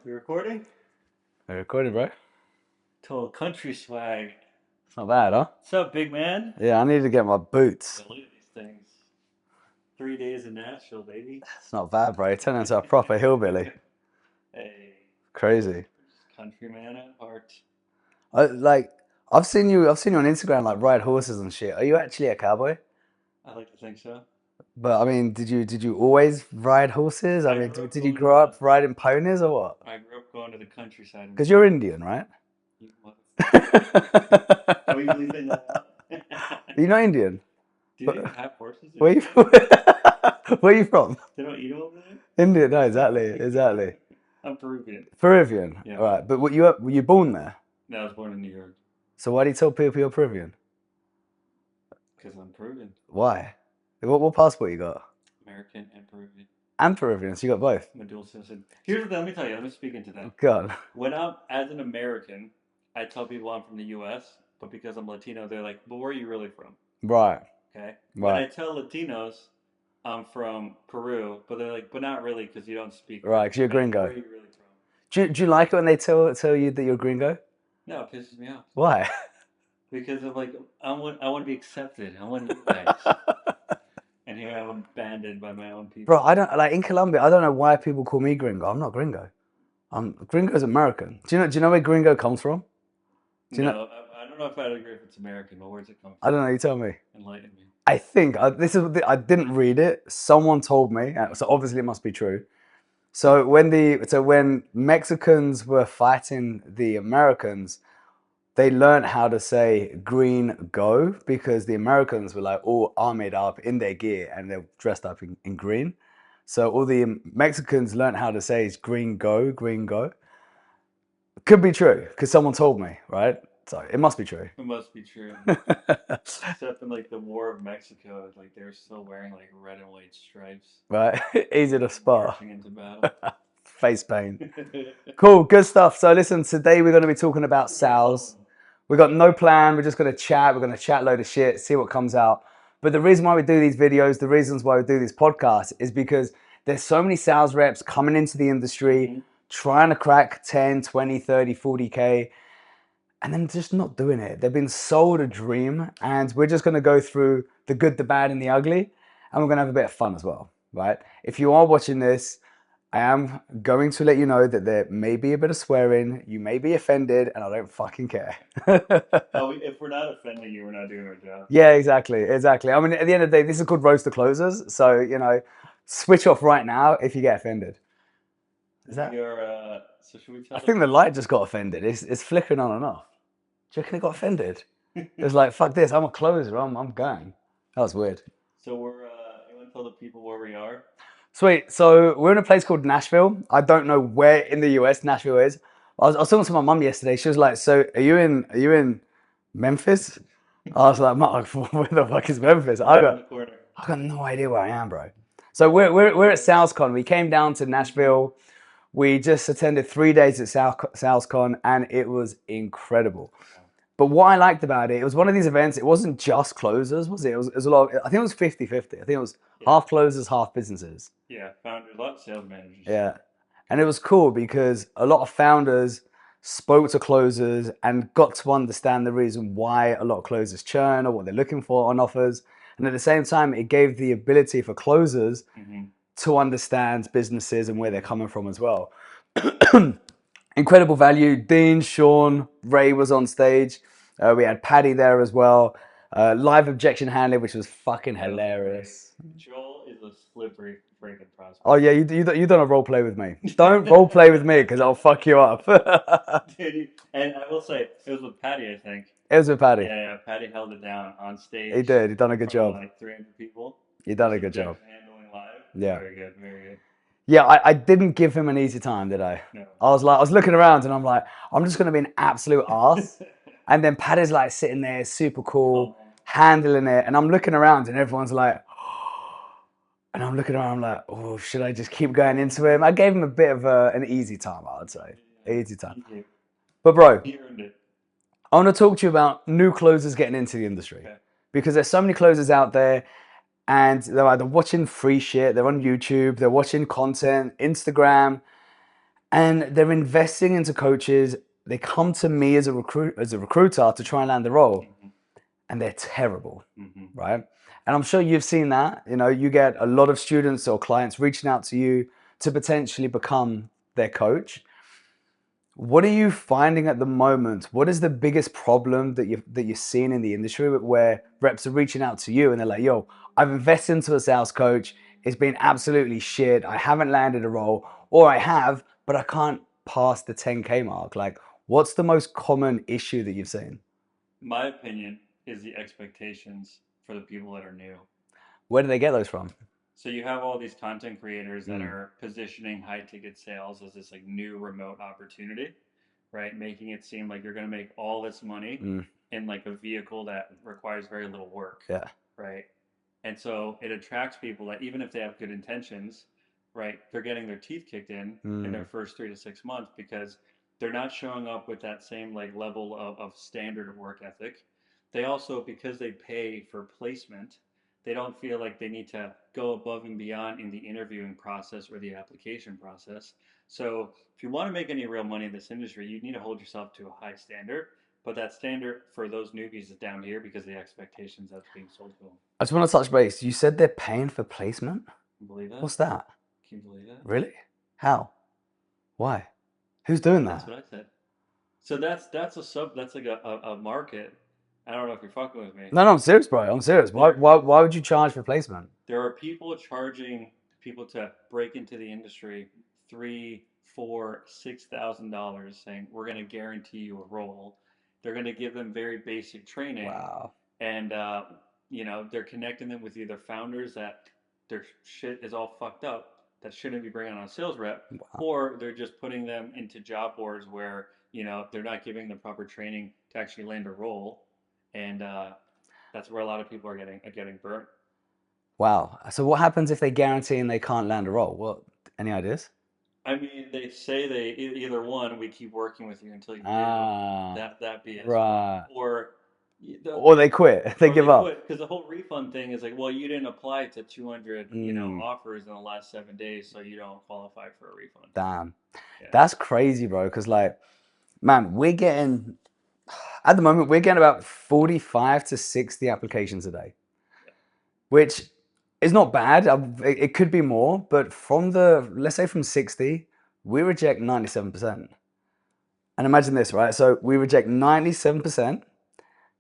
We recording? We're recording, bro. Total country swag. It's not bad, huh? What's up, big man? Yeah, I need to get my Yeah, boots. look at these things. 3 days in Nashville, baby. It's not bad, bro. Turn into a proper hillbilly. Hey, Crazy. just countryman at heart. I, like, I've seen you on Instagram, like ride horses and shit. Are you actually a cowboy? I like to think so. But I mean, did you always ride horses? I I mean, grew up did you going to grow up riding ponies or what? I grew up going to the countryside and Because you're Indian, right? you Are we leaving that out? You're not Indian. Do they But even have horses in where you India? where you from? They don't eat them over Indian, no, exactly, there? exactly. I'm Peruvian. Peruvian. Yeah. All right, but were you born there? No, I was born in New York So why do you tell people you're Peruvian? because I'm Peruvian. Why? What passport you got? American and Peruvian. And Peruvian, so you got both. I'm a dual citizen. Here's the thing, let me tell you, let me speak into that. God. When I'm as an American, I tell people I'm from the US, but because I'm Latino, they're like, but where are you really from? Right, Okay. When I right, tell Latinos I'm from Peru, but they're like, but not really because you don't speak right, Peruvian. because you're a Like, where gringo. are you really from? Do you like it when they tell you that you're a gringo? No, it pisses me off. Why? Because of like I want to be accepted. I want you guys. And here I'm abandoned by my own Bro, people. I don't like in Colombia. I don't know why people call me gringo. I'm not gringo. I'm gringo's American. Do you know where gringo comes from? Do you know? No, I don't know if I'd agree if it's American, but where's it come I from? don't know. You tell me. Enlighten me. I think I didn't read it. Someone told me, so obviously it must be true. So when Mexicans were fighting the Americans, they learned how to say green go because the Americans were like all armored up in their gear and they're dressed up in green. So all the Mexicans learned how to say is green go, green go. Could be true because someone told me, right? So it must be true. It must be true. Except in like the War of Mexico, like they were still wearing like red and white stripes, Right? Easy to spot. marching into battle. Face pain. Cool, good stuff. So listen, today we're going to be talking about sales. We got no plan. We're just going to chat. We're going to chat load of shit, see what comes out. But the reason why we do these videos, the reasons why we do this podcast is because there's so many sales reps coming into the industry, trying to crack 10, 20, 30, 40K, and then just not doing it. They've been sold a dream, and we're just going to go through the good, the bad, and the ugly, and we're going to have a bit of fun as well, right? If you are watching this, I am going to let you know that there may be a bit of swearing. You may be offended, and I don't fucking care. Oh, if we're not offending you, we're not doing our job. Yeah, exactly, exactly. I mean, at the end of the day, this is called roast the closers. So, switch off right now if you get offended. Is that? So should we tell I the think the people? light just got offended. It's flickering on and off. Do you reckon it got offended? It was like, fuck this, I'm a closer, I'm going. That was weird. So you want to tell the people where we are? Sweet. So we're in a place called Nashville. I don't know where in the US Nashville is. I was talking to my mum yesterday. She was like, "So are you in Memphis?" I was like, "Mark, where the fuck is Memphis?" Around the corner. I got no idea where I am, bro. So we're at SalesCon. We came down to Nashville. We just attended 3 days at SalesCon, and it was incredible. But what I liked about it, it was one of these events. It wasn't just closers, was it? It was a lot. I think it was 50-50. I think it was half closers, half businesses. Yeah, founders, a lot of sales managers. Yeah. And it was cool because a lot of founders spoke to closers and got to understand the reason why a lot of closers churn or what they're looking for on offers. And at the same time, it gave the ability for closers to understand businesses and where they're coming from as well. Incredible value. Dean, Sean, Ray was on stage. We had Paddy there as well. Live objection handling, which was fucking hilarious. Joel is a slippery freaking prospect. Oh yeah, you done a role play with me. Don't role play with me because I'll fuck you up. Dude, and I will say, it was with Patty, I think. It was with Paddy. Yeah, Patty held it down on stage. He did. He done a good in front of job. like 300 people. He done a good job. Handling live. Yeah. Very good, very good. Yeah, I didn't give him an easy time, did I? No. I was looking around and I'm like, I'm just gonna be an absolute ass. And then Paddy's like sitting there, super cool, handling it, and I'm looking around and everyone's like, and I'm looking around, I'm like, oh, should I just keep going into him? I gave him a bit of an easy time, I would say. Easy time. But bro, He earned it. I want to talk to you about new closers getting into the industry. Okay. Because there's so many closers out there and they're either watching free shit, they're on YouTube, they're watching content, Instagram, and they're investing into coaches. They come to me as a recruiter to try and land the role, Mm-hmm. and they're terrible, Mm-hmm. right? And I'm sure you've seen that. You know, you get a lot of students or clients reaching out to you to potentially become their coach. What are you finding at the moment? What is the biggest problem that you're seeing in the industry where reps are reaching out to you and they're like, "Yo, I've invested into a sales coach. It's been absolutely shit. I haven't landed a role, or I have, but I can't pass the 10K mark." Like, what's the most common issue that you've seen? My opinion is the expectations for the people that are new. Where do they get those from? So you have all these content creators that Mm, are positioning high ticket sales as this like new remote opportunity, right? Making it seem like you're going to make all this money mm, in like a vehicle that requires very little work, yeah. right? And so it attracts people that even if they have good intentions, right, they're getting their teeth kicked in their Mm, first 3 to 6 months because they're not showing up with that same like level of standard of work ethic. They also, because they pay for placement, they don't feel like they need to go above and beyond in the interviewing process or the application process. So if you want to make any real money in this industry, you need to hold yourself to a high standard. But that standard for those newbies is down here because of the expectations that's being sold to them. I just want to touch base. You said they're paying for placement. Can you believe that? What's that? Can you believe that? Really? How? Why? Who's doing That's that? what I said. So that's like a market. I don't know if you're fucking with me. No, I'm serious, bro. I'm serious. Why, There why, why would you charge for placement? there are people charging people to break into the industry 3, 4, $6,000, saying we're going to guarantee you a role. They're going to give them very basic training, Wow. and they're connecting them with either founders that their shit is all fucked up that shouldn't be bringing on a sales rep, Wow. or they're just putting them into job boards where they're not giving the proper training to actually land a role, and that's where a lot of people are getting burnt. Wow. So what happens if they guarantee and they can't land a role? What? Any ideas? I mean, they say either one, we keep working with you until you do. Ah, That BS one, right. or Or they quit. They or give they up. quit because the whole refund thing is like, well, you didn't apply to 200 Mm, offers in the last 7 days, so you don't qualify for a refund. damn. Yeah. That's crazy, bro. Because, like, man, at the moment, we're getting about 45 to 60 applications a day, which is not bad. It could be more, but let's say from 60, we reject 97%. And imagine this, right? So we reject 97%,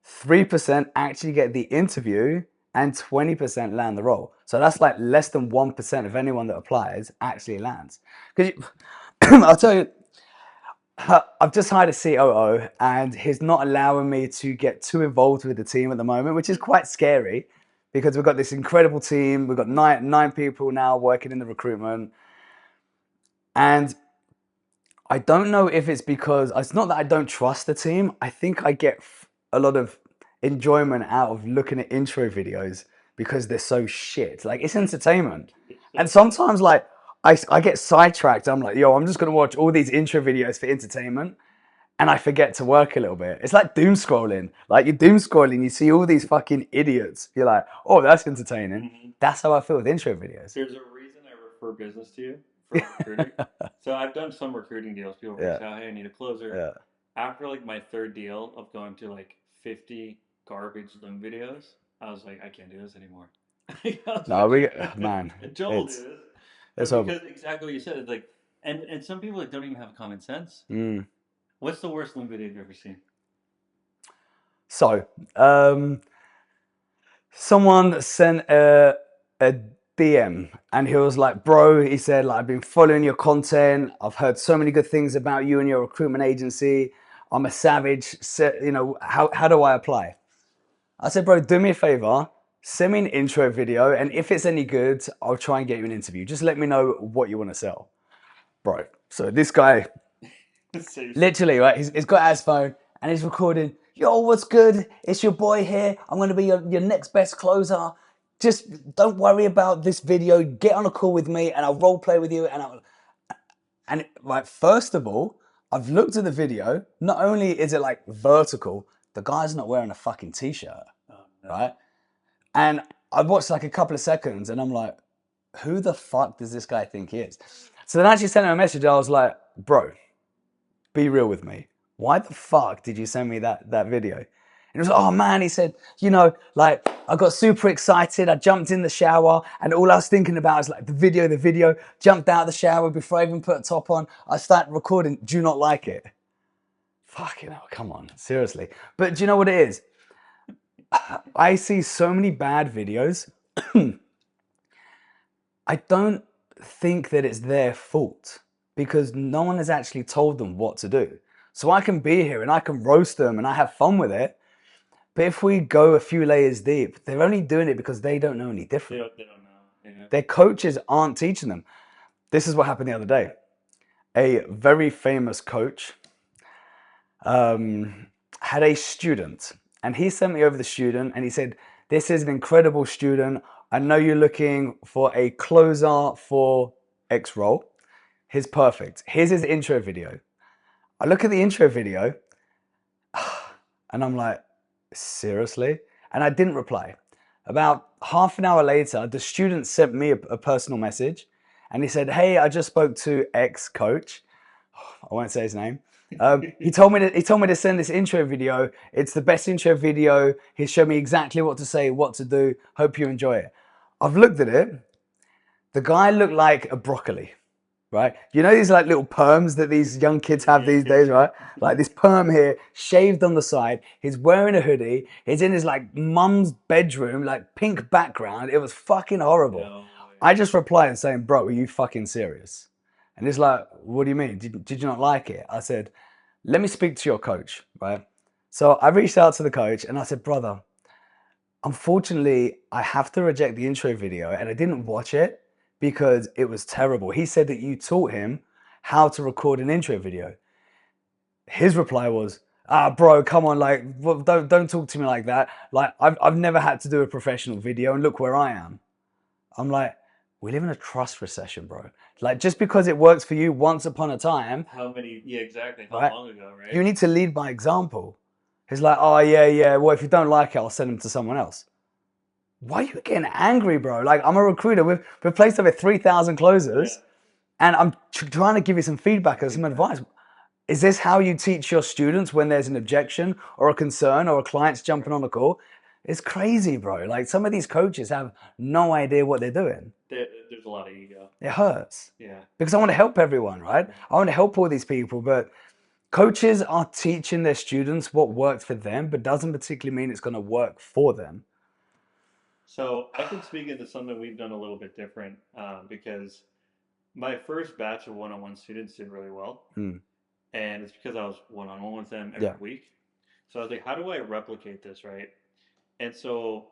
3% actually get the interview, and 20% land the role. So that's like less than 1% of anyone that applies actually lands. Because I'll tell you, I've just hired a COO and he's not allowing me to get too involved with the team at the moment, which is quite scary because we've got this incredible team. We've got nine people now working in the recruitment. And I don't know if it's because it's not that I don't trust the team. I think I get a lot of enjoyment out of looking at intro videos because they're so shit. Like it's entertainment. And sometimes like I get sidetracked. I'm like, yo, I'm just gonna watch all these intro videos for entertainment. And I forget to work a little bit. It's like doom scrolling. Like you're doom scrolling, you see all these fucking idiots. You're like, oh, that's entertaining. Hmm. That's how I feel with intro videos. There's a reason I refer business to you for recruiting. So I've done some recruiting deals. People Yeah, reach out, hey, I need a closer. yeah. After like my third deal of going to like 50 garbage Loom videos, I was like, I can't do this anymore. I was No, like, man, Joel will do this. it's over. Because exactly what you said, it's like, and some people like, don't even have common sense. Mm. What's the worst Loom video you've ever seen? So, someone sent a DM and he was like, bro, he said, like, I've been following your content. I've heard so many good things about you and your recruitment agency. I'm a savage. How do I apply? I said, bro, do me a favor. Send me an intro video. And if it's any good, I'll try and get you an interview. Just let me know what you want to sell. Bro, so this guy, literally, right? He's got his phone and he's recording. Yo, what's good? It's your boy here. I'm going to be your next best closer. Just don't worry about this video. Get on a call with me and I'll role play with you. And like, first of all, I've looked at the video. Not only is it like vertical, the guy's not wearing a fucking t-shirt, Oh, no. right? And I watched like a couple of seconds and I'm like, who the fuck does this guy think he is? So then I actually sent him a message. I was like, bro, be real with me. Why the fuck did you send me that video? And it was, oh man, he said, you know, like I got super excited. I jumped in the shower and all I was thinking about is like the video, jumped out of the shower before I even put a top on. I started recording. Do you not like it? Fucking hell, come on, seriously. But do you know what it is? I see so many bad videos. I don't think that it's their fault because no one has actually told them what to do. So I can be here and I can roast them and I have fun with it. But if we go a few layers deep, they're only doing it because they don't know any different. They don't know. Yeah. Their coaches aren't teaching them. This is what happened the other day. A very famous coach had a student and he sent me over the student and he said, this is an incredible student. I know you're looking for a closer for X role. Here's perfect. Here's his intro video. I look at the intro video and I'm like, seriously? And I didn't reply. About half an hour later, the student sent me a personal message and he said, hey, I just spoke to X coach. I won't say his name. He told me to send this intro video. It's the best intro video. He showed me exactly what to say, what to do. Hope you enjoy it. I've looked at it. The guy looked like a broccoli, right? You know these like little perms that these young kids have these days, right? Like this perm here, shaved on the side. He's wearing a hoodie. He's in his like mum's bedroom, like pink background. It was fucking horrible. No. I just replied saying, bro, are you fucking serious? And he's like, what do you mean? Did you not like it? I said, let me speak to your coach, right? So I reached out to the coach and I said, brother, unfortunately, I have to reject the intro video and I didn't watch it because it was terrible. He said that you taught him how to record an intro video. His reply was, bro, come on, like, don't talk to me like that. Like, I've never had to do a professional video and look where I am. I'm like, we live in a trust recession, bro. Like, just because it works for you once upon a time. How many? Yeah, exactly. How Right? long ago, right? You need to lead by example. He's like, oh, yeah. Well, if you don't like it, I'll send him to someone else. Why are you getting angry, bro? Like, I'm a recruiter. We've placed over 3,000 closers. Yeah. And I'm trying to give you some feedback and some advice. Is this how you teach your students when there's an objection or a concern or a client's jumping on a call? It's crazy, bro. Like some of these coaches have no idea what they're doing. There's a lot of ego. It hurts. Yeah. Because I want to help everyone, right? I want to help all these people, but coaches are teaching their students what worked for them, but doesn't particularly mean it's going to work for them. So I can speak into something we've done a little bit different because my first batch of one-on-one students did really well. Mm. And it's because I was one-on-one with them every week. So I was like, how do I replicate this, right? And so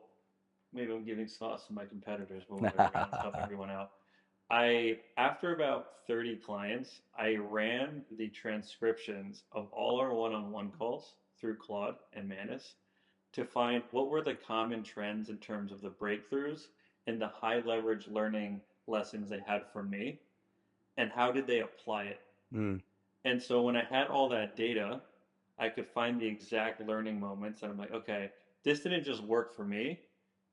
maybe I'm giving sauce to my competitors when we're around to help everyone out. After about 30 clients, I ran the transcriptions of all our one-on-one calls through Claude and Manus to find what were the common trends in terms of the breakthroughs and the high leverage learning lessons they had from me and how did they apply it. And so when I had all that data, I could find the exact learning moments and I'm like, okay, this didn't just work for me.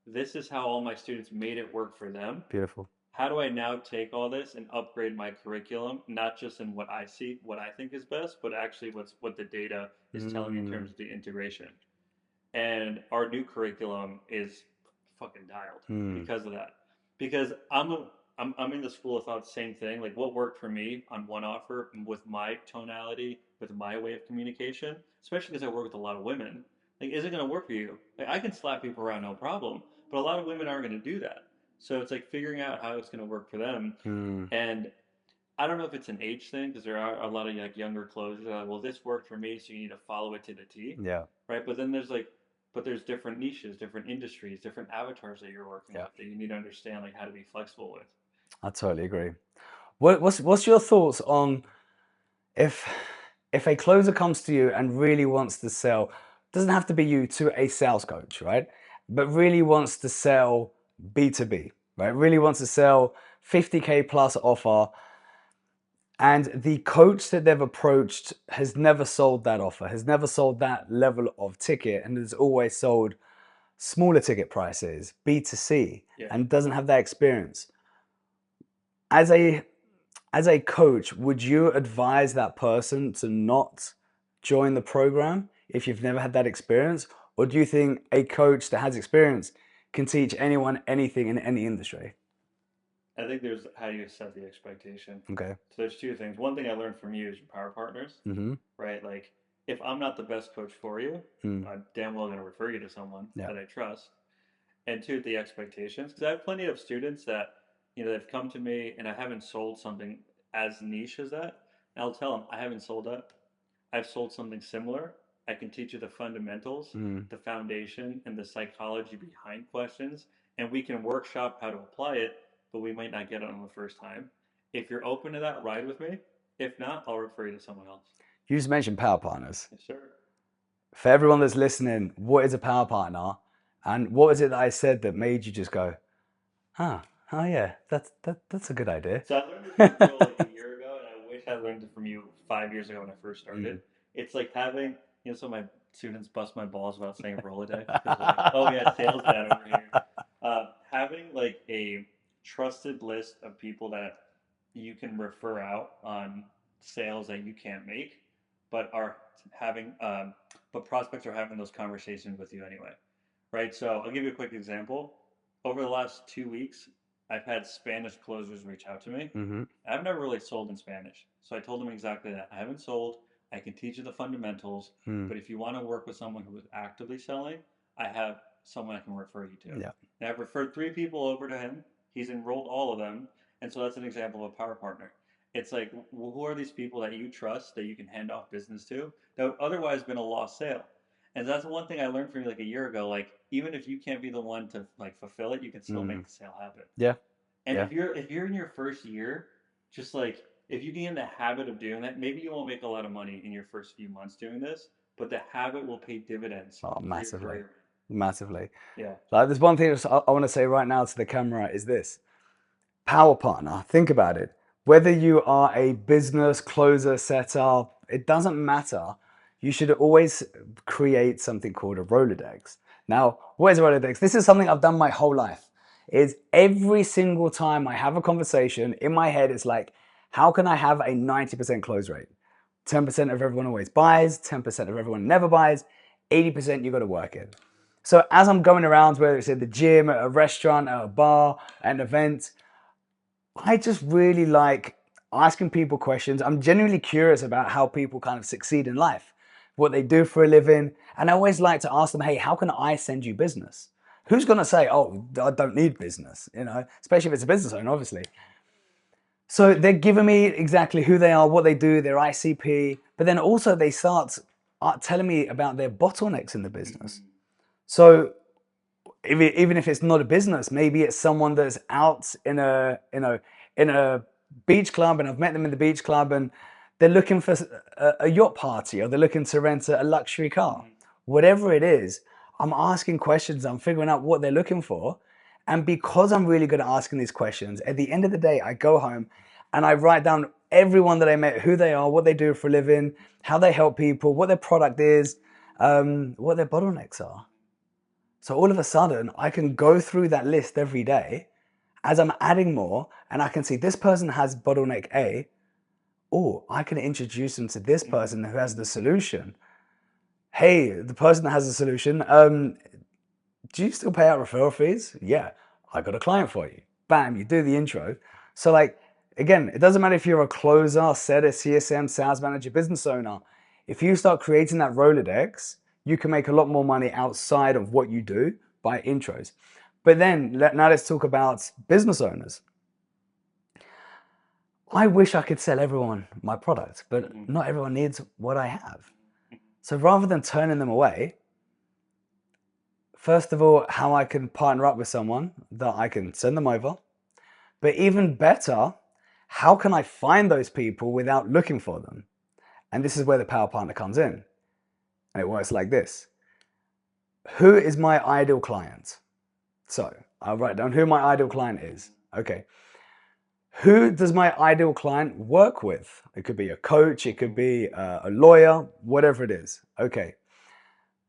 This is how all my students made it work for them. Beautiful. How do I now take all this and upgrade my curriculum, not just in what I see, what I think is best, but actually what the data is telling me in terms of the integration. And our new curriculum is fucking dialed because of that. Because I'm in the school of thought, same thing. Like what worked for me on one offer with my tonality, with my way of communication, especially because I work with a lot of women. Like, is it going to work for you? Like, I can slap people around, no problem. But a lot of women aren't going to do that. So it's like figuring out how it's going to work for them. And I don't know if it's an age thing because there are a lot of like younger closers that are like, well, this worked for me, so you need to follow it to the T. Yeah. Right. But then there's different niches, different industries, different avatars that you're working with that you need to understand like how to be flexible with. I totally agree. What's your thoughts on if a closer comes to you and really wants to sell, doesn't have to be you, to a sales coach, right? But really wants to sell B2B, right? Really wants to sell 50K plus offer. And the coach that they've approached has never sold that offer, has never sold that level of ticket, and has always sold smaller ticket prices, B2C, and doesn't have that experience. As a as a coach, would you advise that person to not join the program if you've never had that experience? Or do you think a coach that has experience can teach anyone anything in any industry? I think there's how you set the expectation. Okay. So there's two things. One thing I learned from you is your power partners, Mm-hmm. right? Like if I'm not the best coach for you, Mm. I'm damn well going to refer you to someone Yeah. that I trust. And two, the expectations, because I have plenty of students that they've come to me and I haven't sold something as niche as that. And I'll tell them I haven't sold that. I've sold something similar. I can teach you the fundamentals, Mm. the foundation, and the psychology behind questions, and we can workshop how to apply it, but we might not get it on the first time. If you're open to that, ride with me. If not, I'll refer you to someone else. You just mentioned power partners. Yes, sir. For everyone that's listening, what is a power partner? And what was it that I said that made you just go, huh, oh yeah, that's a good idea. So I learned this from Joel like a year ago, and I wish I learned it from you 5 years ago when I first started. Mm. It's like having, so my students bust my balls about saying Rolodex because they're like, oh yeah, sales dad over here. Having like a trusted list of people that you can refer out on sales that you can't make, but are having, but prospects are having those conversations with you anyway, right? So I'll give you a quick example. Over the last 2 weeks, I've had Spanish closers reach out to me. Mm-hmm. I've never really sold in Spanish. So I told them exactly that. I haven't sold. I can teach you the fundamentals. Mm. But if you want to work with someone who is actively selling, I have someone I can refer you to. Yeah. And I've referred 3 people over to him. He's enrolled all of them. And so that's an example of a power partner. It's like, who are these people that you trust that you can hand off business to that would otherwise been a lost sale? And that's one thing I learned from you like a year ago. Like, even if you can't be the one to like fulfill it, you can still Mm. make the sale happen. Yeah. And Yeah. if you're in your first year, just like if you get in the habit of doing that, maybe you won't make a lot of money in your first few months doing this, but the habit will pay dividends Oh, for your massively. career. Massively. Yeah. Like, there's one thing I want to say right now to the camera is this. Power partner, think about it. Whether you are a business closer, setter, it doesn't matter. You should always create something called a Rolodex. Now, what is a Rolodex? This is something I've done my whole life. Is every single time I have a conversation, in my head, it's like, how can I have a 90% close rate? 10% of everyone always buys, 10% of everyone never buys, 80% you got to work in. So as I'm going around, whether it's at the gym, at a restaurant, at a bar, at an event, I just really like asking people questions. I'm genuinely curious about how people kind of succeed in life, what they do for a living. And I always like to ask them, hey, how can I send you business? Who's going to say, oh, I don't need business, especially if it's a business owner, obviously. So they're giving me exactly who they are, what they do, their ICP, but then also they start telling me about their bottlenecks in the business. So even if it's not a business, maybe it's someone that's out in a beach club, and I've met them in the beach club, and they're looking for a yacht party, or they're looking to rent a luxury car. Whatever it is, I'm asking questions, I'm figuring out what they're looking for. And because I'm really good at asking these questions, at the end of the day, I go home and I write down everyone that I met, who they are, what they do for a living, how they help people, what their product is, what their bottlenecks are. So all of a sudden, I can go through that list every day as I'm adding more, and I can see this person has bottleneck A, or I can introduce them to this person who has the solution. Hey, the person that has the solution, do you still pay out referral fees? Yeah, I got a client for you. Bam, you do the intro. So like, again, it doesn't matter if you're a closer, setter, CSM, sales manager, business owner. If you start creating that Rolodex, you can make a lot more money outside of what you do by intros. But then now let's talk about business owners. I wish I could sell everyone my product, but not everyone needs what I have. So rather than turning them away, first of all, how I can partner up with someone that I can send them over. But even better, how can I find those people without looking for them? And this is where the power partner comes in. And it works like this. Who is my ideal client? So I'll write down who my ideal client is. Okay. Who does my ideal client work with? It could be a coach, it could be a lawyer, whatever it is. Okay.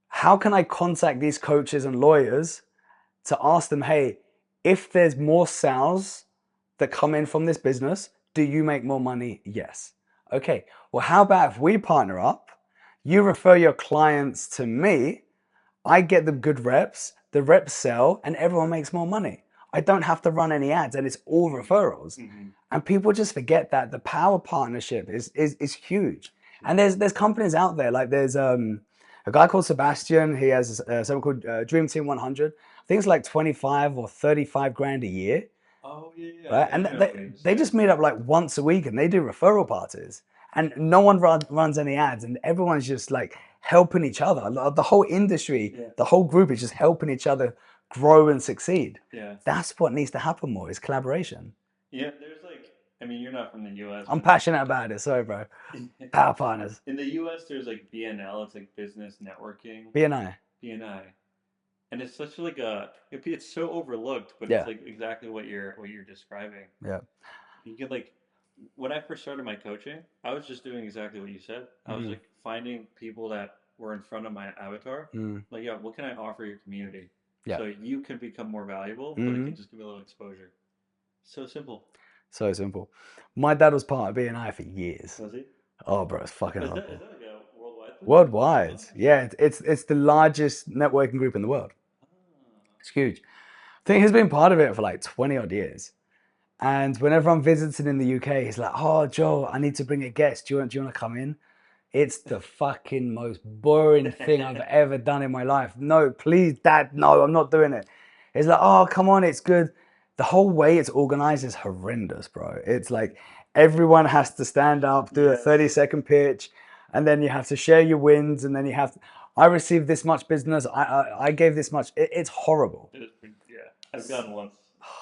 How can I contact these coaches and lawyers to ask them, hey, if there's more sales that come in from this business, Do you make more money? Yes. Okay. Well, how about if we partner up? You refer your clients to me, I get them good reps, the reps sell, and everyone makes more money. I don't have to run any ads, and it's all referrals. Mm-hmm. And people just forget that the power partnership is huge. Sure. And there's companies out there like there's a guy called Sebastian. He has something called Dream Team 100. I think it's like 25 or 35 grand a year, Oh yeah, yeah. right? I And do know who it is. they Yeah. just meet up like once a week and they do referral parties. And no one runs any ads, and everyone's just like helping each other. The whole industry, Yeah. the whole group is just helping each other grow and succeed. Yeah. That's what needs to happen more is collaboration. Yeah. There's like, I mean, you're not from the U.S., I'm but passionate about it. Sorry, bro. Power partners. in the U.S., there's like BNL. It's like business networking, BNI. BNI, and it's such like it's so overlooked, but it's Yeah. like exactly what you're describing. Yeah. You could like when I first started my coaching, I was just doing exactly what you said. I was Mm, like finding people that were in front of my avatar. mm, Like, yeah, what can I offer your community yeah. so you can become more valuable, but it Hmm. can just give you a little exposure. So simple. So simple. My dad was part of BNI for years. Was he? Oh, bro, it's fucking Is hardcore. that like a worldwide thing? Worldwide. Oh, Yeah, it's the largest networking group in the world. ah, It's huge. I think he's been part of it for like 20 odd years. And whenever I'm visiting in the UK, he's like, "Oh, Joe, I need to bring a guest. Do you want to come in?" It's the fucking most boring thing I've ever done in my life. No, please, Dad, no, I'm not doing it. It's like, "Oh, come on, it's good." The whole way it's organized is horrendous, bro. It's like everyone has to stand up, do a yes. 30-second pitch, and then you have to share your wins, and then you have, I received this much business, I gave this much. It's horrible. It is pretty, yeah. I've gone once,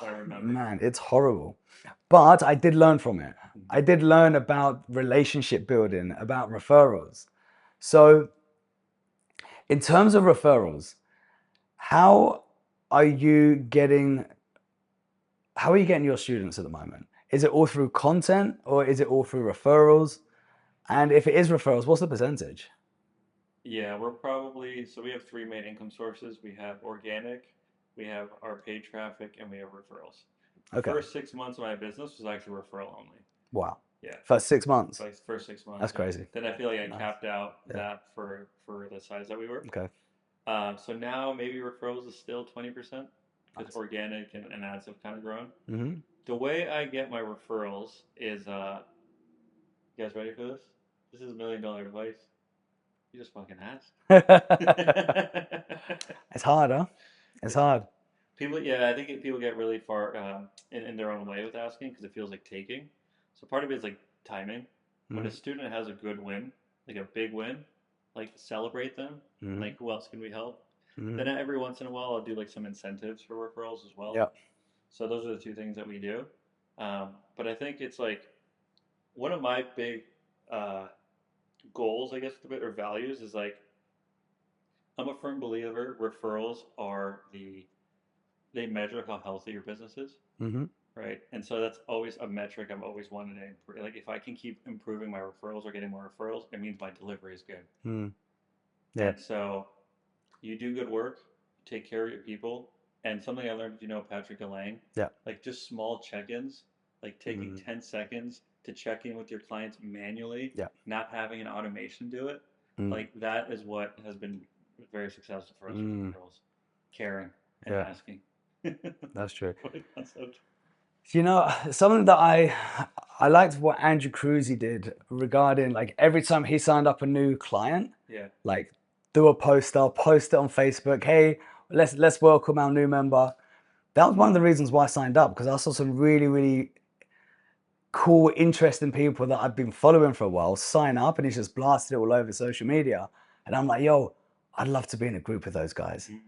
if I remember. Man, it's horrible. But I did learn from it. I Mhm. did learn about relationship building, about referrals. So, in terms of referrals, how are you getting how are you getting your students at the moment? Is it all through content or is it all through referrals? And if it is referrals, what's the percentage? Yeah, we're probably so we have three main income sources. We have organic, we have our paid traffic, and we have referrals. The Okay. first 6 months of my business was actually referral only. Wow. Yeah, First 6 months. like first 6 months. That's Yeah. crazy. Then I feel like I Nice. capped out Yeah. that for the size that we were. Okay. So now maybe referrals is still 20% because Nice. organic and ads have kind of grown. Mm-hmm. The way I get my referrals is, you guys ready for this? This is $1 million advice. You just fucking ask. It's hard, huh? It's It's hard. people, yeah, I think people get really far in their own way with asking because it feels like taking. So part of it is like timing. When a Mm-hmm. student has a good win, like a big win, like celebrate them. Mm-hmm. Like who else can we help? Mm-hmm. Then every once in a while, I'll do like some incentives for referrals as well. Yep. So those are the two things that we do. But I think it's like one of my big uh, goals, I guess, or values is like I'm a firm believer referrals are they measure how healthy your business is, Mm-hmm. right? And so that's always a metric I've always wanted to improve. Like if I can keep improving my referrals or getting more referrals, it means my delivery is good. Mm. Yeah. And so you do good work, you take care of your people, and something I learned, Patrick Delang, Yeah. like just small check-ins, like taking Mm. 10 seconds to check in with your clients manually, Yeah. not having an automation do it, Mm. like that is what has been very successful for us with Mm. referrals. Caring and Yeah. asking. That's true. What a concept. Something that I liked what Andrew Cruzy did regarding like every time he signed up a new client, Yeah. like do a poster, post it on Facebook. Hey, let's welcome our new member. That was one of the reasons why I signed up because I saw some really, really cool, interesting people that I've been following for a while sign up and he's just blasted it all over social media. And I'm like, yo, I'd love to be in a group with those guys. Mm.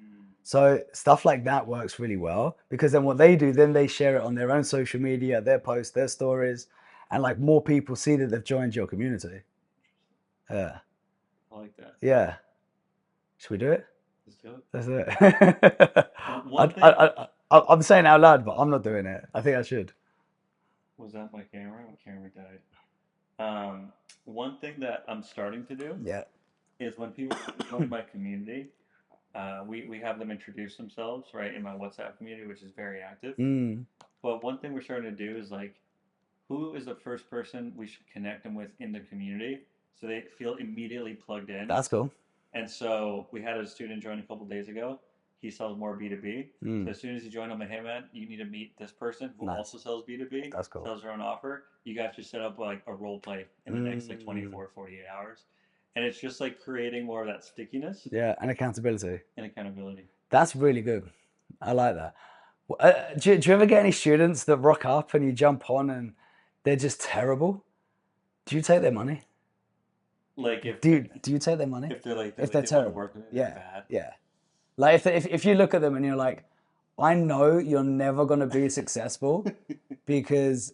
So stuff like that works really well because then what they do, then they share it on their own social media, their posts, their stories, and like more people see that they've joined your community. Yeah. I like that. Yeah. Should we do it? Let's do it. Let's do it. One thing I'm saying it out loud, but I'm not doing it. I think I should. was that my camera? My camera died. One thing that I'm starting to do Yeah. is when people join my community, we have them introduce themselves, right, in my WhatsApp community, which is very active. Mm. But one thing we're starting to do is like, who is the first person we should connect them with in the community so they feel immediately plugged in. That's cool. And so we had a student join a couple days ago. He sells more B2B. So as soon as you join, I'm like, hey man, you need to meet this person who Nice. also sells B2B, That's cool. sells their own offer. You guys should set up like a role play in the next like 24, 48 hours. And it's just like creating more of that stickiness Yeah, and accountability. and accountability. That's really good. I like that. Do you ever get any students that rock up and you jump on and they're just terrible? Do you take their money? Like if Do you take their money? if they're like If they they're want to terrible? work with it, Yeah, they're bad. yeah. Like if you look at them and you're like, I know you're never gonna be successful because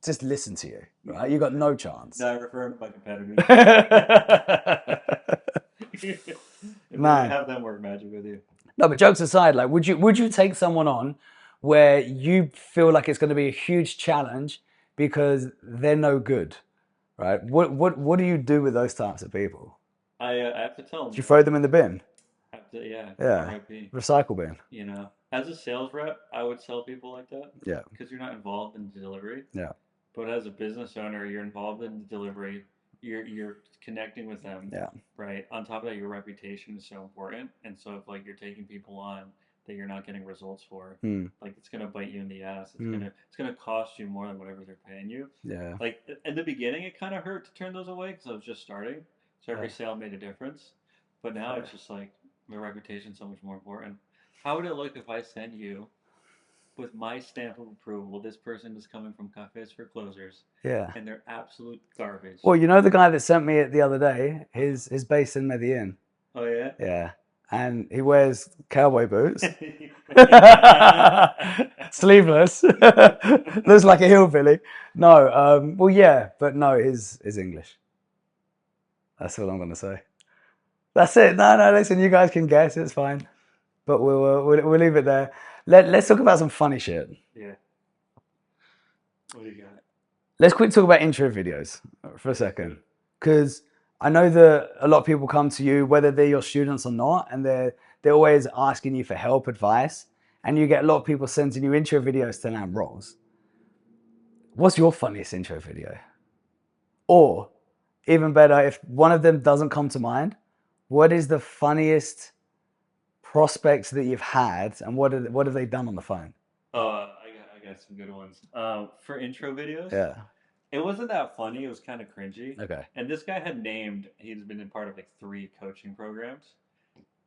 just listen to you, right? You got no chance. No, I refer to my competitors. If Man. have them work magic with you. No, but jokes aside, like, would you take someone on where you feel like it's going to be a huge challenge because they're no good, right? What do you do with those types of people? I have to tell them. Do you throw them in the bin? Have to, yeah. Yeah. RIP. Recycle bin. You know, as a sales rep, I would tell people like that. Yeah. Because you're not involved in the delivery. Yeah. But as a business owner, you're involved in the delivery. You're connecting with them. Yeah. Right. On top of that, your reputation is so important. And so if like you're taking people on that you're not getting results for, like it's gonna bite you in the ass. It's gonna cost you more than whatever they're paying you. Yeah. Like in the beginning, it kind of hurt to turn those away because I was just starting. So every sale made a difference. But now it's just like my reputation's so much more important. How would it look if I send you with my stamp of approval, this person is coming from Cafes for Closers, Yeah. and they're absolute garbage? Well, you know the guy that sent me it the other day. His based in Medellin. Oh yeah. Yeah. And he wears cowboy boots, sleeveless, looks like a hillbilly. No, well, yeah, but no, his English. That's all I'm gonna say. That's it. No, listen, you guys can guess. It's fine, but we'll leave it there. Let's talk about some funny shit. Yeah. What do you got? Let's quick talk about intro videos for a second, because I know that a lot of people come to you, whether they're your students or not, and they're always asking you for help, advice, and you get a lot of people sending you intro videos to land roles. What's your funniest intro video? Or even better, if one of them doesn't come to mind, what is the funniest prospects that you've had, and what have they done on the phone? I got some good ones. For intro videos, Yeah. it wasn't that funny. It was kind of cringy. Okay. And this guy had named. He's been in part of like 3 coaching programs,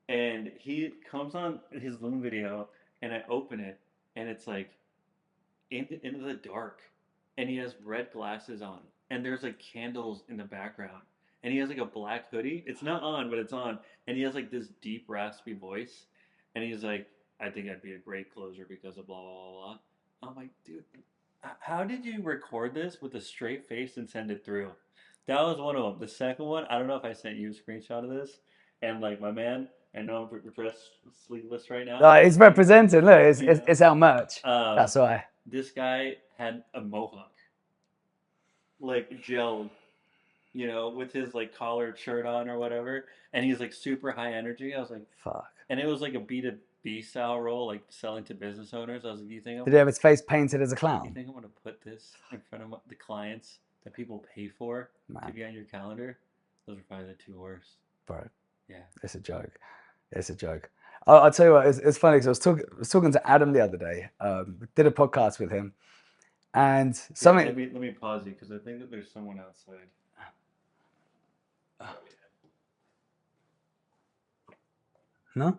and he comes on his Loom video, and I open it, and it's like into the dark, and he has red glasses on, and there's like candles in the background, and he has like a black hoodie. It's not on, but it's on, and he has like this deep raspy voice, and he's like, "I think I'd be a great closer because of blah blah blah blah." I'm like, dude, how did you record this with a straight face and send it through? That was one of them. The second one, I don't know if I sent you a screenshot of this, and like my man, I know I'm dressed sleeveless right now. It's represented. Look, it's our merch. That's why. This guy had a mohawk, like gelled, with his like collared shirt on or whatever, and he's like super high energy. I was like, fuck. And it was like a B2B style role, like selling to business owners. I was like, do you think Did he have his face painted as a you clown? think I'm gonna put this in front of the clients that people pay for to be on your calendar? Those are probably the 2 worst. Bro. Yeah. It's a joke. It's a joke. I'll tell you what, it's funny because I was talking to Adam the other day. Did a podcast with him, and something. Let me pause you because I think that there's someone outside. No.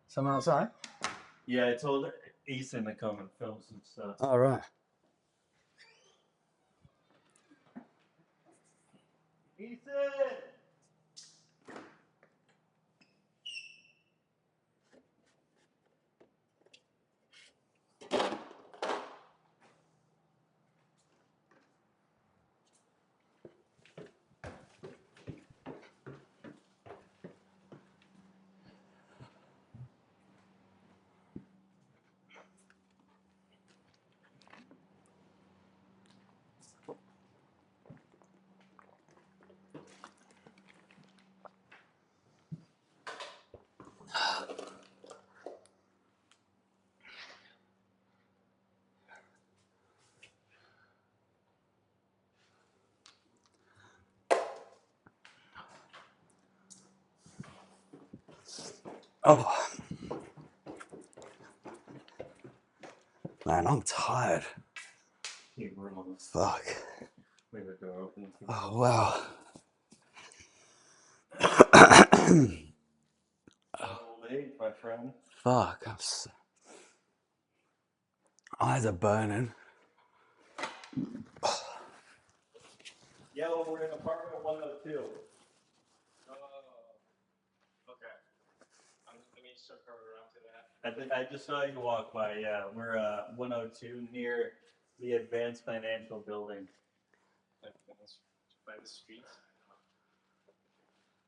Someone outside? Yeah, I told Ethan to come and film some stuff. All right. Ethan! Oh, man, I'm tired. Fuck. Leave the door open. Oh, wow. Old age, my friend. Fuck. Eyes are burning. Yeah, well, we're in apartment 102. Okay. Let me circle around to that. I just saw you walk by. Yeah, we're 102 near the Advanced Financial Building. By the streets.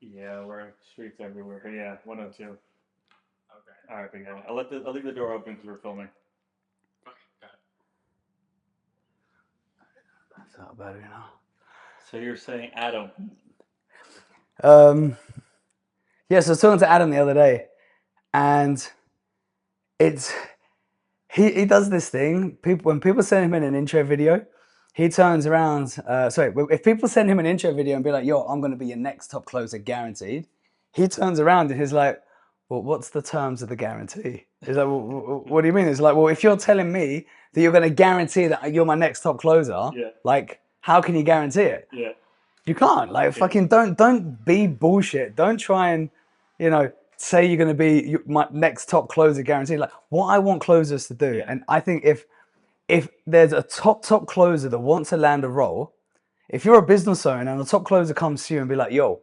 Yeah, we're in streets everywhere. Yeah, 102. Okay. All right, big guy. I'll leave the door open because we're filming. Okay, got it. That's not better now. So you're saying Adam? Yeah, so I was talking to Adam the other day, and it's he does this thing. When people send him in an intro video, he turns around. Sorry, if people send him an intro video and be like, "Yo, I'm going to be your next top closer, guaranteed," he turns around and he's like, "Well, what's the terms of the guarantee?" He's like, well, "What do you mean?" It's like, "Well, if you're telling me that you're going to guarantee that you're my next top closer, Yeah. like, how can you guarantee it? Yeah. You can't. Like, fucking don't be bullshit. Don't try and, say you're going to be my next top closer guaranteed. Like, what I want closers to do, and I think if there's a top closer that wants to land a role, if you're a business owner and a top closer comes to you and be like, "Yo,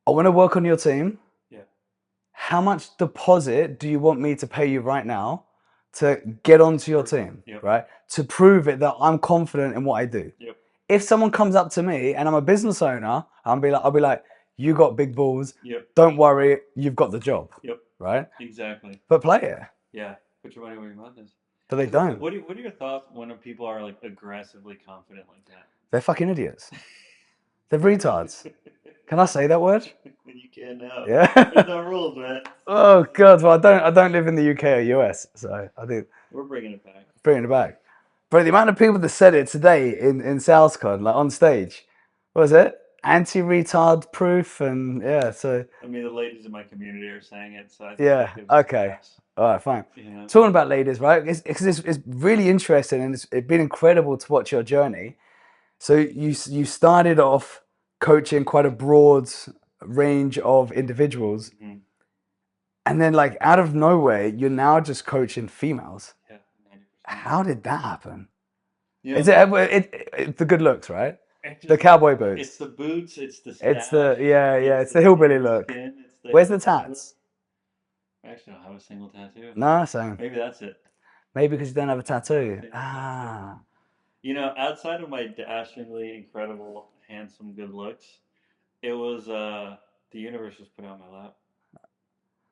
I want to work on your team. Yeah. How much deposit do you want me to pay you right now to get onto your team?" Yep. Right? To prove it that I'm confident in what I do. Yep. If someone comes up to me and I'm a business owner, I'll be like, "You got big balls. Yep. Don't worry, you've got the job." Yep. Right? Exactly. But play it. Yeah. Put your money where your mouth is. But they don't. What are your thoughts when people are like aggressively confident like that? They're fucking idiots. They're retards. Can I say that word? You can now. Yeah. There's no rules, man. Oh god. Well, I don't live in the UK or US, so I think we're bringing it back. Bringing it back. But the amount of people that said it today in SalesCon, like on stage, what was it? Anti-retard proof, and yeah. So I mean, the ladies in my community are saying it, so I think yeah. Okay. All right. Fine. Yeah. Talking about ladies, right? It's really interesting, and it's been incredible to watch your journey. So you started off coaching quite a broad range of individuals, Mm-hmm. and then like out of nowhere, you're now just coaching females. Yeah. 90%. How did that happen? Yeah. Is it the good looks, right? The cowboy boots. It's the boots. It's the. It's the It's the hillbilly look. Where's the tats? I actually don't have a single tattoo. No, same. Maybe that's it. Maybe because you don't have a tattoo. Ah. You know, outside of my dashingly incredible, handsome, good looks, it was the universe was put on my lap.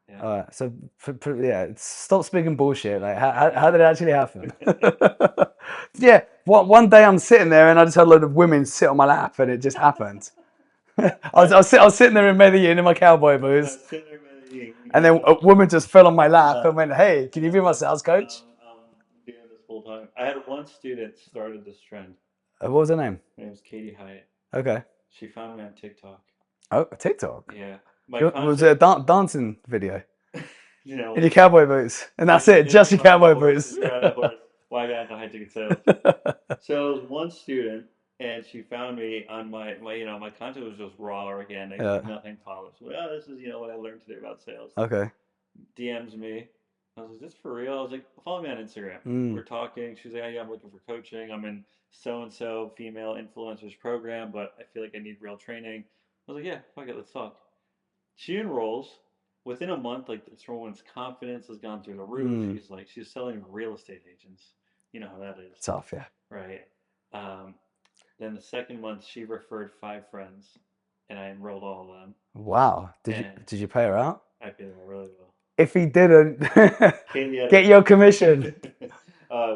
Yeah. All right. So stop speaking bullshit. Like, how did it actually happen? Yeah. One day I'm sitting there and I just had a load of women sit on my lap and it just happened. I was sitting there in Medellin in my cowboy boots, and then a woman just fell on my lap and went, "Hey, can you be my sales coach?" I'm doing this full time. I had one student started this trend. What was her name? Her name was Katie Hyatt. Okay. She found me on TikTok. Oh, TikTok. Yeah. Was it a dancing video? You know, in your cowboy boots, and that's it, just your cowboy boots. Why I got the high ticket sales. So it was one student, and she found me on my my content was just raw, organic, nothing polished. Well, this is what I learned today about sales. Okay. DMs me. I was like, "Is this for real?" I was like, "Follow me on Instagram." We're talking. She's like, "Yeah, I'm looking for coaching. I'm in so and so female influencers program, but I feel like I need real training." I was like, "Yeah, fuck it, let's talk." She enrolls. Within a month, like this woman's confidence has gone through the roof. She's selling real estate agents. You know how that is. Tough, yeah. Right. Then the second month, she referred 5 friends, and I enrolled all of them. Wow. Did you pay her out? I paid her really well. If he didn't, get your commission.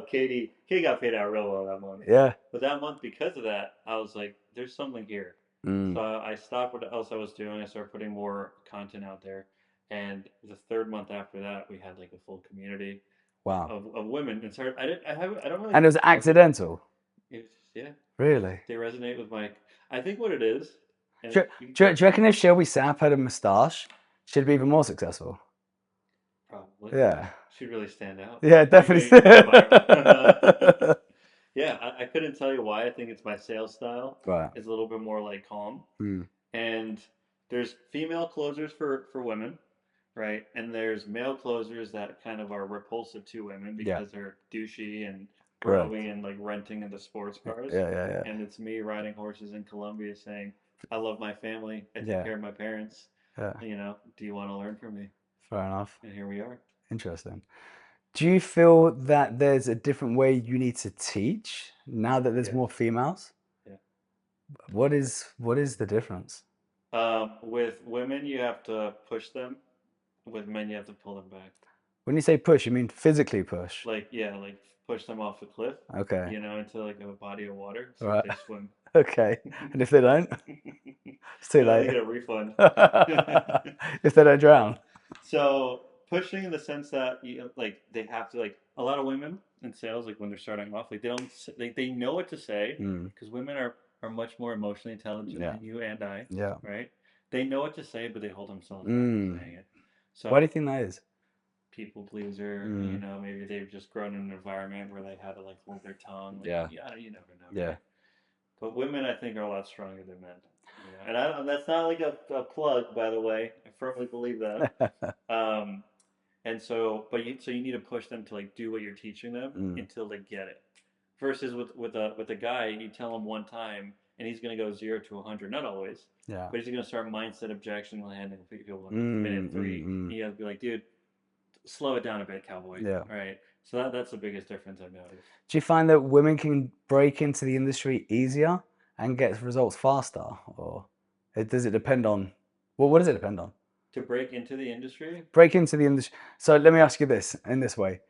Katie got paid out real well that month. Yeah. But that month, because of that, I was like, "There's something here." So I stopped what else I was doing. I started putting more content out there. And the third month after that, we had like a full community. Wow. Of women. And started, I don't really. And it was accidental. Yeah. Really? They resonate with my. I think what it is. Do you reckon if Shelby Sapp had a moustache, She'd be even more successful. Probably. Yeah. She'd really stand out. Yeah, She'd definitely. go viral. Yeah, I couldn't tell you why. I think it's my sales style. Right. It's a little bit more like calm. Mm. And there's female closers for women, right? And there's male closers that kind of are repulsive to women Yeah. because they're douchey and Correct. growing and like renting into sports cars. Yeah. And it's me riding horses in Colombia saying, I love my family. I take Yeah. care of my parents. Yeah. You know, do you want to learn from me? Fair enough. And here we are. Interesting. Do you feel that there's a different way you need to teach now that there's Yes. more females? Yeah. What is the difference? With women, you have to push them. With men, you have to pull them back. When you say push, you mean physically push? Like, yeah, like push them off a cliff, Okay. you know, into like a body of water so Right. they swim. Okay. And if they don't, it's too They late. get a refund. If they don't drown. So pushing in the sense that you like they have to like a lot of women in sales like when they're starting off like they don't they know what to say Mm. because women are much more emotionally intelligent Yeah. than you and I, Yeah. right? They know what to say, but they hold themselves back from Mm. saying it. Why do So you think that is? people pleaser, you Mm. know, maybe they've just grown in an environment where they had to like hold their tongue. Like, Yeah. yeah, you never know. Yeah. Right? But women, I think, are a lot stronger than men. You know? And that's not like a plug, by the way. I firmly believe that. Um, and so, so you need to push them to like do what you're teaching them Mm. until they get it. Versus with a guy, you tell him one time, and he's gonna go 0 to 100. Not always, Yeah. but he's gonna start mindset objection handling people in Mm, minute three. mm. And you have to be like, dude, slow it down a bit, cowboy. Yeah. All right. So that's the biggest difference I've noticed. Do you find that women can break into the industry easier and get results faster, or does it depend on? Well, what does it depend on? To break into the industry? Break into the industry. So let me ask you this in this way.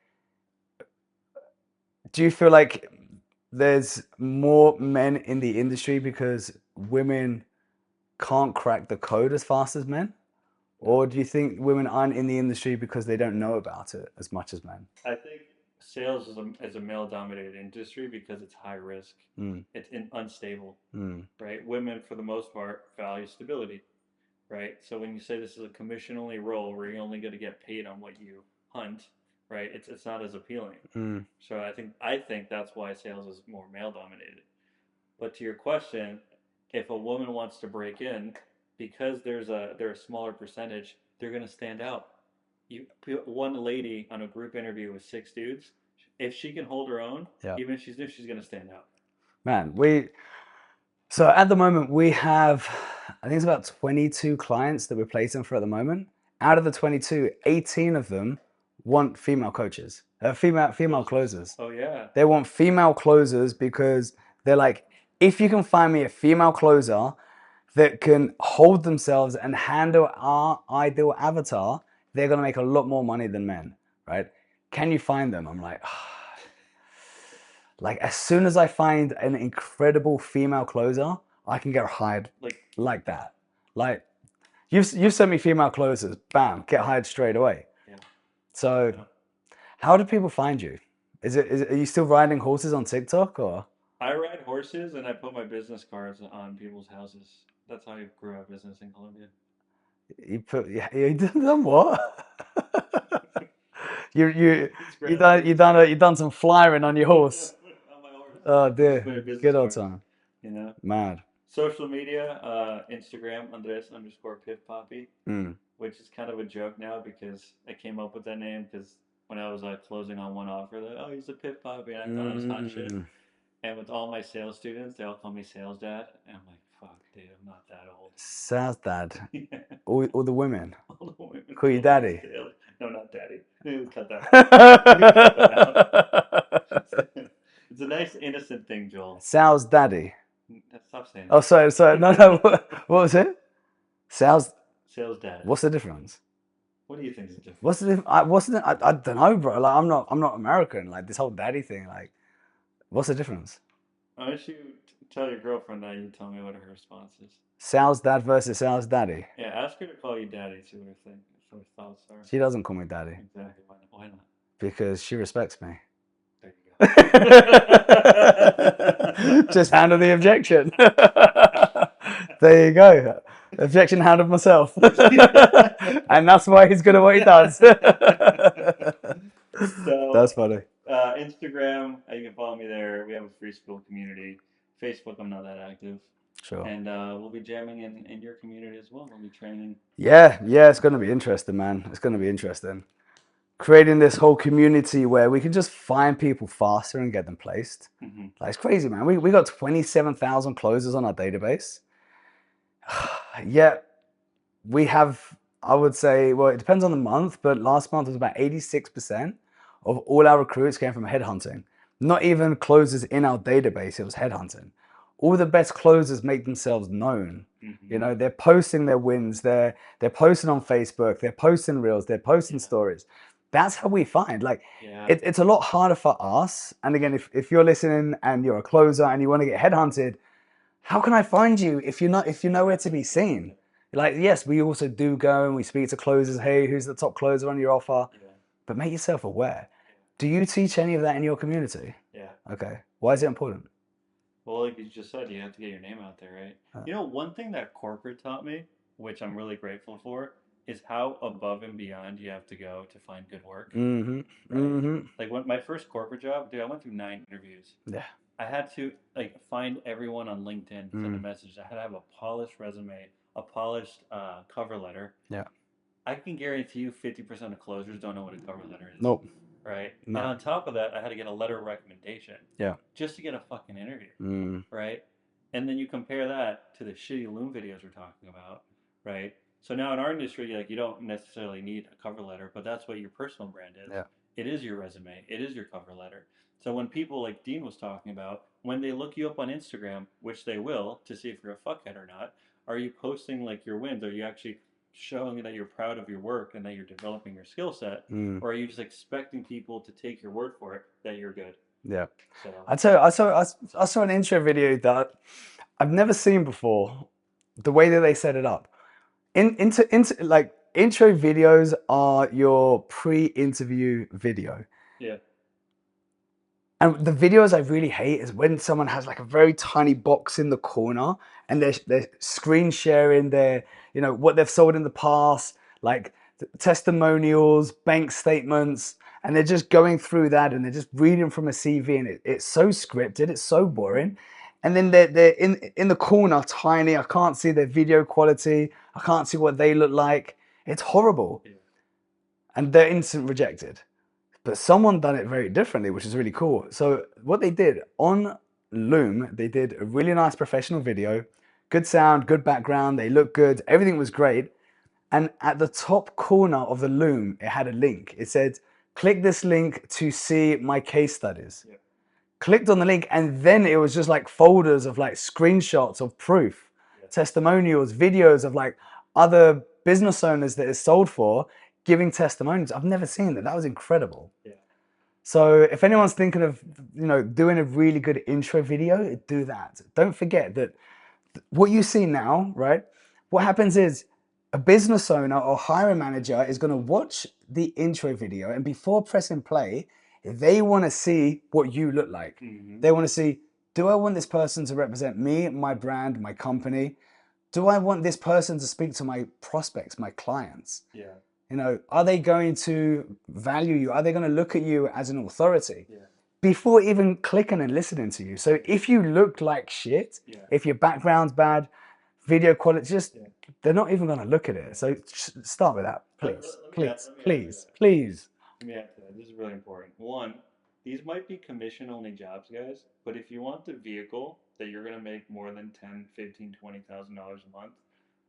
Do you feel like there's more men in the industry because women can't crack the code as fast as men? Or do you think women aren't in the industry because they don't know about it as much as men? I think sales is a male dominated industry because it's high risk. Mm. It's unstable, Mm. right? Women, for the most part, value stability, right? So when you say this is a commission only role where you're only going to get paid on what you hunt, right? It's not as appealing. Mm. So I think that's why sales is more male dominated. But to your question, if a woman wants to break in, because they're a smaller percentage, they're going to stand out. You one lady on a group interview with 6 dudes, if she can hold her own, Yeah. even if she's new, she's going to stand out. Man, so at the moment we have, I think it's about 22 clients that we're placing for at the moment. Out of the 22, 18 of them want female coaches, female closers. Oh yeah. They want female closers because they're like, if you can find me a female closer that can hold themselves and handle our ideal avatar, they're going to make a lot more money than men, right? Can you find them? I'm like, like as soon as I find an incredible female closer, I can get hired like that. Like you've sent me female closers, bam, get hired straight away. Yeah. So how do people find you? Are you still riding horses on TikTok or? I ride horses and I put my business cards on people's houses. That's how I grew our business in Colombia. You done what? you done some flyering on your horse. On my horse. Oh dear, good old Cards, time. you know. Mad. Social media, Instagram, Andres_PiffPoppy, which is kind of a joke now because I came up with that name because when I was closing on one offer, like, oh, he's a Piff Poppy, and I thought it was hot shit. And with all my sales students, they all call me Sales Dad, and I'm like, fuck, dude, I'm not that old. Sales Dad. All the women. All the women call you Daddy. No, not Daddy. Cut that. It's a nice innocent thing, Joel. Sales Daddy. Stop saying that. Oh, sorry. No. What was it? Sales Dad. What's the difference? What do you think is the difference? What's the difference? I don't know, bro. Like I'm not American. Like this whole daddy thing. Like, what's the difference? Why don't you tell your girlfriend that? You tell me what her response is. Sales Dad versus Sales Daddy. Yeah, ask her to call you Daddy. See what her thoughts are. She doesn't call me Daddy. Exactly. Why not? Because she respects me. There you go. Just handle the objection. There you go. Objection handled myself. And that's why he's good at what he does. So, That's funny. Instagram, you can follow me there. We have a free school community. Facebook, I'm not that active. Sure. And we'll be jamming in your community as well. We'll be training. Yeah, yeah, it's going to be interesting, man. It's going to be interesting. Creating this whole community where we can just find people faster and get them placed. Mm-hmm. Like, it's crazy, man. We got 27,000 closers on our database. Yet we have, I would say, well, it depends on the month, but last month was about 86% of all our recruits came from headhunting. Not even closers in our database, it was headhunting. All the best closers make themselves known. Mm-hmm. You know, they're posting their wins, they're posting on Facebook, they're posting reels, they're posting stories. That's how we find. Like, Yeah. it's a lot harder for us. And again, if you're listening and you're a closer and you want to get headhunted, how can I find you if you're nowhere to be seen? Like, yes, we also do go and we speak to closers. Hey, who's the top closer on your offer? Yeah. But make yourself aware. Do you teach any of that in your community? Yeah. Okay. Why is it important? Well, like you just said, you have to get your name out there, right? You know, one thing that corporate taught me, which I'm really grateful for, is how above and beyond you have to go to find good work. Mm-hmm. Right? Mm-hmm. Like when my first corporate job, dude, I went through 9 interviews. Yeah. I had to like find everyone on LinkedIn, send a message. I had to have a polished resume, a polished cover letter. Yeah. I can guarantee you 50% of closers don't know what a cover letter is. Nope. Right? No. And on top of that, I had to get a letter of recommendation. Yeah. Just to get a fucking interview. Mm. Right? And then you compare that to the shitty Loom videos we're talking about, right? So now in our industry, like you don't necessarily need a cover letter, but that's what your personal brand is. Yeah. It is your resume. It is your cover letter. So when people like Dean was talking about, when they look you up on Instagram, which they will to see if you're a fuckhead or not, are you posting like your wins? Are you actually showing that you're proud of your work and that you're developing your skill set? Or are you just expecting people to take your word for it that you're good? Yeah. So I saw an intro video that I've never seen before. The way that they set it up. Into like intro videos are your pre-interview video. yeah. And the videos I really hate is when someone has like a very tiny box in the corner and they're screen sharing their, you know, what they've sold in the past, like testimonials, bank statements, and they're just going through that and they're just reading from a CV and it's so scripted, it's so boring. And then they're in the corner, tiny. I can't see their video quality. I can't see what they look like. It's horrible. Yeah. And they're instant rejected. But someone done it very differently, which is really cool. So what they did on Loom, they did a really nice professional video, good sound, good background, they looked good, everything was great. And at the top corner of the Loom, it had a link. It said, click this link to see my case studies. Yeah. Clicked on the link and then it was just like folders of like screenshots of proof, testimonials, videos of like other business owners that it's sold for giving testimonials. I've never seen that. That was incredible. Yeah. So if anyone's thinking of, you know, doing a really good intro video, do that. Don't forget that what you see now, right? What happens is a business owner or hiring manager is going to watch the intro video and before pressing play, they want to see what you look like. Mm-hmm. They want to see, do I want this person to represent me, my brand, my company? Do I want this person to speak to my prospects, my clients? Yeah. You know, are they going to value you? Are they going to look at you as an authority? Yeah. Before even clicking and listening to you. So if you look like shit, if your background's bad, video quality, just they're not even going to look at it. So start with that, please, please. Let me add to that. This is really important. One, these might be commission-only jobs, guys, but if you want the vehicle that you're going to make more than $10, $15, $20,000 a month,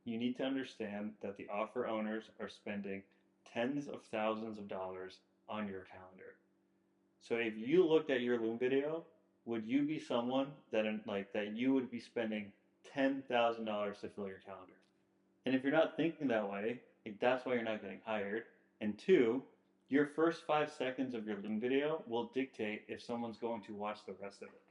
you need to understand that the offer owners are spending tens of thousands of dollars on your calendar. So if you looked at your Loom video, would you be someone that that you would be spending $10,000 to fill your calendar? And if you're not thinking that way, that's why you're not getting hired. And two, your first 5 seconds of your Loom video will dictate if someone's going to watch the rest of it.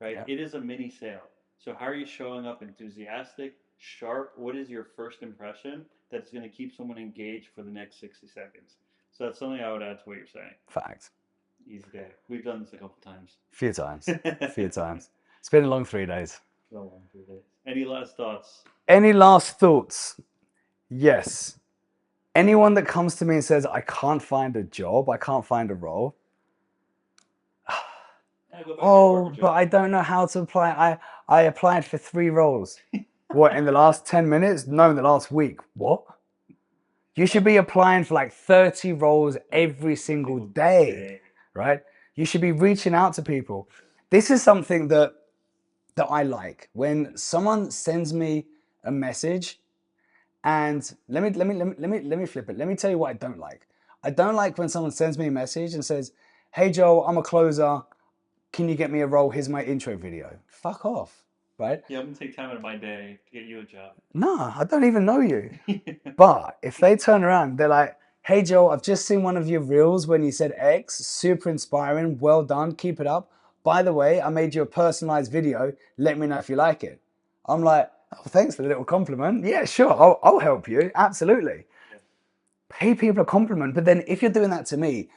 Right? Yeah. It is a mini sale. So how are you showing up enthusiastic, sharp? What is your first impression that's going to keep someone engaged for the next 60 seconds? So that's something I would add to what you're saying. Fact. Easy day. We've done this a couple times. Few times. Few times. It's been a long 3 days. So long 3 days. Any last thoughts? Any last thoughts? Yes. Anyone that comes to me and says, I can't find a job, I can't find a role. Yeah, go back to your Oh, corporate but job. I don't know how to apply. I applied for 3 roles. What, in the last 10 minutes? No, in the last week. What? You should be applying for like 30 roles every single day, right? You should be reaching out to people. This is something that I like. When someone sends me a message, and let me flip it. Let me tell you what I don't like. I don't like when someone sends me a message and says, "Hey Joel, I'm a closer. Can you get me a role? Here's my intro video." Fuck off, right? Yeah, I'm gonna take time out of my day to get you a job. Nah, I don't even know you. But if they turn around, they're like, "Hey Joel, I've just seen one of your reels when you said X. Super inspiring. Well done. Keep it up. By the way, I made you a personalized video. Let me know if you like it." I'm like, "Oh, thanks for the little compliment. Yeah, sure. I'll help you. Absolutely." Yeah. Pay people a compliment. But then if you're doing that to me,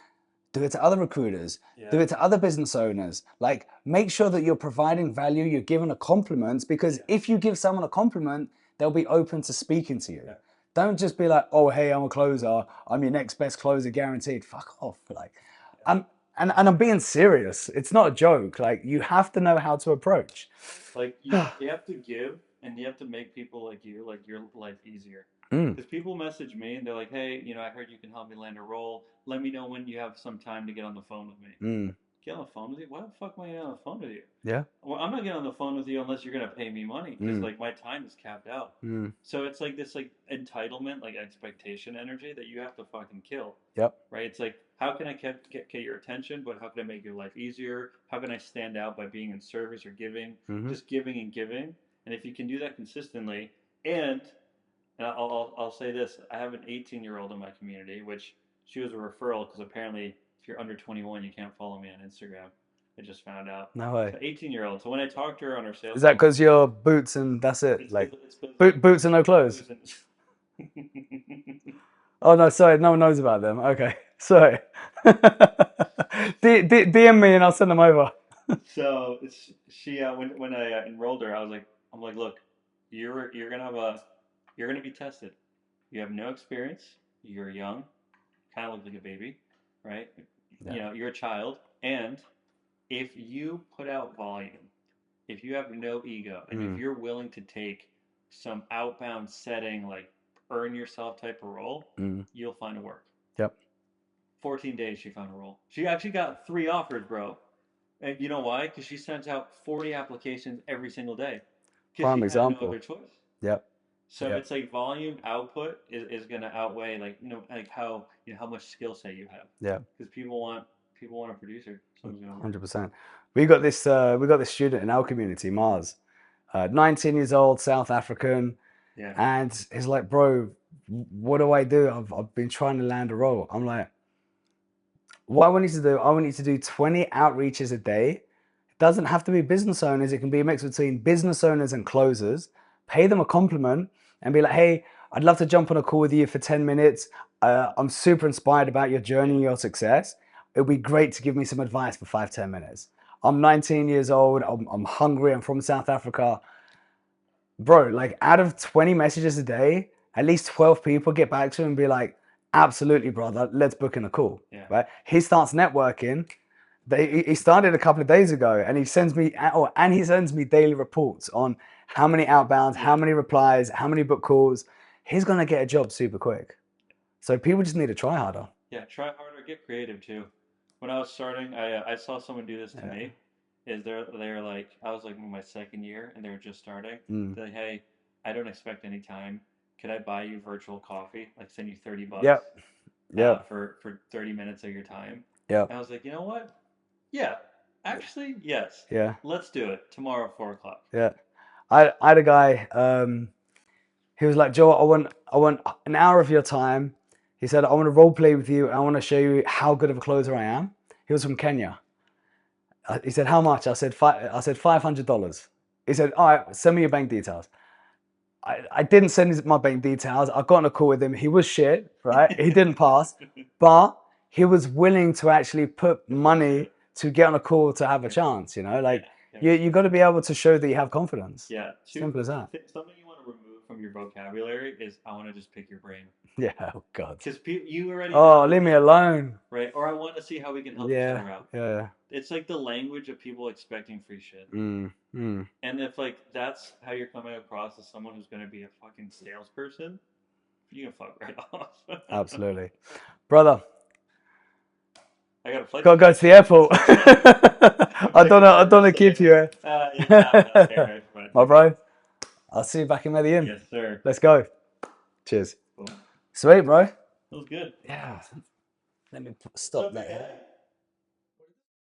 do it to other recruiters, do Yeah. it to other business owners. Like, make sure that you're providing value, you're giving a compliment, because if you give someone a compliment, they'll be open to speaking to you. Yeah. Don't just be like, "Oh, hey, I'm a closer. I'm your next best closer guaranteed." Fuck off. Like, and I'm being serious. It's not a joke. Like, you have to know how to approach. Like you have to give, and you have to make people like you, like your life easier. Mm, Because people message me and they're like, "Hey, I heard you can help me land a role. Let me know when you have some time to get on the phone with me." mm, Get on the phone with you? Why the fuck am I getting on the phone with you? yeah. Well, I'm not getting on the phone with you unless you're gonna pay me money, because Mm, like my time is capped out. mm, So it's like this like entitlement, like expectation energy that you have to fucking kill, yep. right? It's like, how can I get your attention, but how can I make your life easier? How can I stand out by being in service or giving, Mm-hmm. just giving and giving? And if you can do that consistently, and I'll say this: I have an 18-year-old in my community, which she was a referral because apparently if you're under 21, you can't follow me on Instagram. I just found out. No way. So 18-year-old. So when I talked to her on her Is sales that call, because you're boots and that's it? it's Like, because it's because like boots and no clothes? booze and Oh no, sorry, no one knows about them. Okay, sorry. DM me and I'll send them over. so she when I enrolled her, I'm like, look, you're gonna be tested. You have no experience. You're young. Kind of look like a baby, right? Yeah. You're a child, and if you put out volume, if you have no ego, and if Mm, you're willing to take some outbound setting, like earn yourself type of role, mm, you'll find a work. yep. 14 days she found a role. She actually got 3 offers, bro. And you know why? Because she sends out 40 applications every single day because Prime she had no example. other choice. Yep. So Yep. it's like volume output is going to outweigh like like how much skill set you have, Yep. because people want a producer. Someone's going to work. 100%. We got this student in our community, Mars, 19 years old, South African, Yeah. and he's like, "Bro, what do I do? I've been trying to land a role." I'm like, "What I want you to do, I want you to do 20 outreaches a day. It doesn't have to be business owners. It can be a mix between business owners and closers. Pay them a compliment and be like, "Hey, I'd love to jump on a call with you for 10 minutes. I'm super inspired about your journey and your success. It would be great to give me some advice for 5, 10 minutes. I'm 19 years old. I'm hungry. I'm from South Africa." Bro, like out of 20 messages a day, at least 12 people get back to him and be like, "Absolutely, brother. Let's book in a call." Yeah. Right? He starts networking. He started a couple of days ago, and he sends me daily reports on how many outbounds, how Yeah. many replies, how many book calls. He's gonna get a job super quick. So people just need to try harder. Yeah. Try harder. Get creative too. When I was starting, I saw someone do this to Yeah. me. Is they're like, I was like in my second year and they were just starting. Mm. They're like, hey, I don't expect any time. Could I buy you virtual coffee? Like send you $30 Yep. Yep. for 30 minutes of your time. Yep. And I was like, you know what? Yeah, actually, yes. Yeah. Let's do it tomorrow, 4 o'clock. Yeah. I had a guy. He was like, "Joe, I want an hour of your time." He said, "I want to role play with you. I want to show you how good of a closer I am." He was from Kenya. He said, "How much?" I said $500. He said, "All right, send me your bank details." I didn't send my bank details. I got on a call with him. He was shit, right? He didn't pass, but he was willing to actually put money to get on a call to have a chance, Yeah, Like, You got to be able to show that you have confidence. Yeah. Simple as that. Something you want to remove from your vocabulary is I want to just pick your brain. Yeah. Oh God. Because you already Oh, know, leave me alone. right? Or I want to see how we can help each Yeah. other out. Yeah. It's like the language of people expecting free shit. Mm. Mm. And if like that's how you're coming across as someone who's going to be a fucking salesperson, you can fuck right off. Absolutely, brother. I got a flight. Gotta go to the airport. I don't know. I don't want to keep you. My bro. I'll see you back in Medellin. Yes, sir. Let's go. Cheers. Cool. Sweet, bro. That was good. Yeah. Let me stop that here.